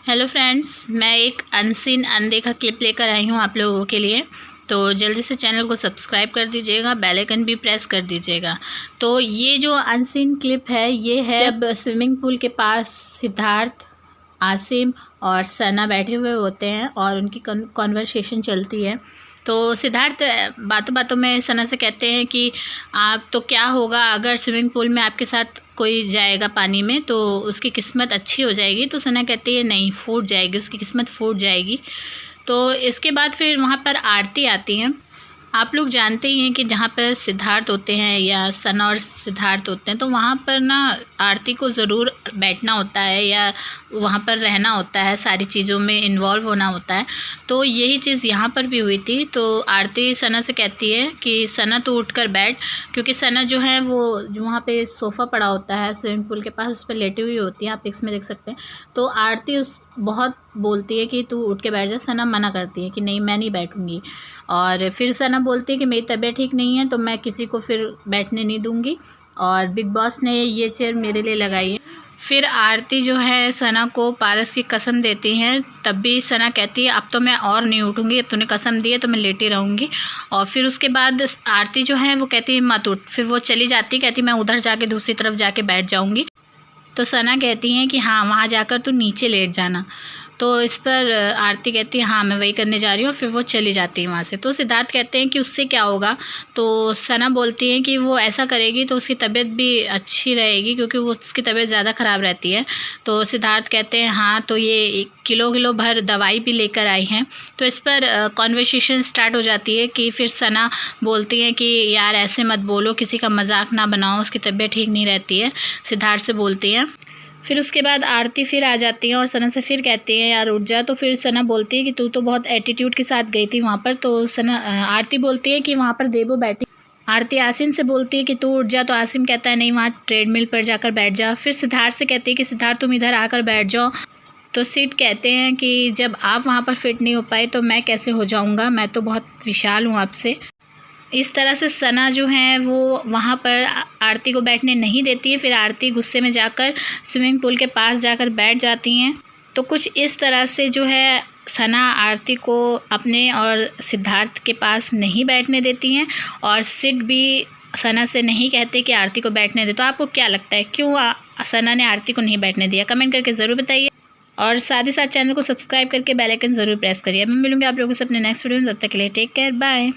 Hello friends, मैं एक unseen अनदेखा क्लिप लेकर आई हूँ आप लोगों के लिए। तो जल्दी से चैनल को सब्सक्राइब कर दीजिएगा, बेल आइकन भी प्रेस कर दीजिएगा। तो ये जो अनसीन क्लिप है ये है जब स्विमिंग पूल के पास सिद्धार्थ, आसिम और सना बैठे हुए होते हैं और उनकी कॉन्वर्सेशन चलती है। तो सिद्धार्थ बातों बातों में सना से कहते हैं कि आप तो क्या होगा अगर स्विमिंग पूल में आपके साथ कोई जाएगा पानी में तो उसकी किस्मत अच्छी हो जाएगी। तो सना कहती है नहीं, फूट जाएगी, उसकी किस्मत फूट जाएगी। तो इसके बाद फिर वहाँ पर आरती आती है। आप लोग जानते ही हैं कि जहाँ पर सिद्धार्थ होते हैं या सना और सिद्धार्थ होते हैं तो वहाँ पर ना आरती को ज़रूर बैठना होता है या वहाँ पर रहना होता है, सारी चीज़ों में इन्वॉल्व होना होता है। तो यही चीज़ यहाँ पर भी हुई थी। तो आरती सना से कहती है कि सना तो उठकर बैठ, क्योंकि सना जो है वो जो वहाँ पे सोफ़ा पड़ा होता है स्विमिंग पूल के पास, उस पर लेटी हुई होती है, आप पिक्स में देख सकते हैं। तो आरती उस बहुत बोलती है कि तू उठ के बैठ जा। सना मना करती है कि नहीं, मैं नहीं बैठूँगी। और फिर सना बोलती है कि मेरी तबीयत ठीक नहीं है तो मैं किसी को फिर बैठने नहीं दूँगी और बिग बॉस ने ये चेयर मेरे लिए लगाई है। फिर आरती जो है सना को पारस की कसम देती हैं, तब भी सना कहती है अब तो मैं और नहीं उठूँगी, अब तूने कसम दी है तो मैं लेटी रहूँगी। और फिर उसके बाद आरती जो है वो कहती है मत उठ। फिर वो चली जाती, कहती मैं उधर जाके दूसरी तरफ जाके बैठ जाऊँगी। तो सना कहती हैं कि हाँ, वहाँ जाकर तू नीचे लेट जाना। तो इस पर आरती कहती है हाँ मैं वही करने जा रही हूँ। फिर वो चली जाती है वहाँ से। तो सिद्धार्थ कहते हैं कि उससे क्या होगा। तो सना बोलती है कि वो ऐसा करेगी तो उसकी तबीयत भी अच्छी रहेगी, क्योंकि वो उसकी तबीयत ज़्यादा ख़राब रहती है। तो सिद्धार्थ कहते हैं हाँ, तो ये किलो भर दवाई भी लेकर आई हैं। तो इस पर कॉन्वर्सेशन स्टार्ट हो जाती है कि फिर सना बोलती है कि यार ऐसे मत बोलो, किसी का मजाक ना बनाओ, उसकी तबीयत ठीक नहीं रहती है, सिद्धार्थ से बोलती है। फिर उसके बाद आरती फिर आ जाती है और सना से फिर कहती है यार उठ जा। तो फिर सना बोलती है कि तू तो बहुत एटीट्यूड के साथ गई थी वहाँ पर। तो सना आरती बोलती है कि वहाँ पर देवो बैठी। आरती आसिम से बोलती है कि तू उठ जा। तो आसिम कहता है नहीं, वहाँ ट्रेडमिल पर जाकर बैठ जा। फिर सिद्धार्थ से कहती है कि सिद्धार्थ तुम इधर आकर बैठ जाओ। तो सिड कहते हैं कि जब आप वहाँ पर फिट नहीं हो पाए तो मैं कैसे हो जाऊँगा, मैं तो बहुत विशाल हूँ आपसे। इस तरह से सना जो है वो वहाँ पर आरती को बैठने नहीं देती है। फिर आरती गुस्से में जाकर स्विमिंग पूल के पास जाकर बैठ जाती हैं। तो कुछ इस तरह से जो है सना आरती को अपने और सिद्धार्थ के पास नहीं बैठने देती हैं और सिड भी सना से नहीं कहते कि आरती को बैठने दे। तो आपको क्या लगता है क्यों सना ने आरती को नहीं बैठने दिया? कमेंट करके ज़रूर बताइए और साथ ही साथ चैनल को सब्सक्राइब करके बेल आइकन ज़रूर प्रेस करिए। मैं मिलूँगी आप लोगों से अपने नेक्स्ट वीडियो में। तब तक के लिए टेक केयर, बाय।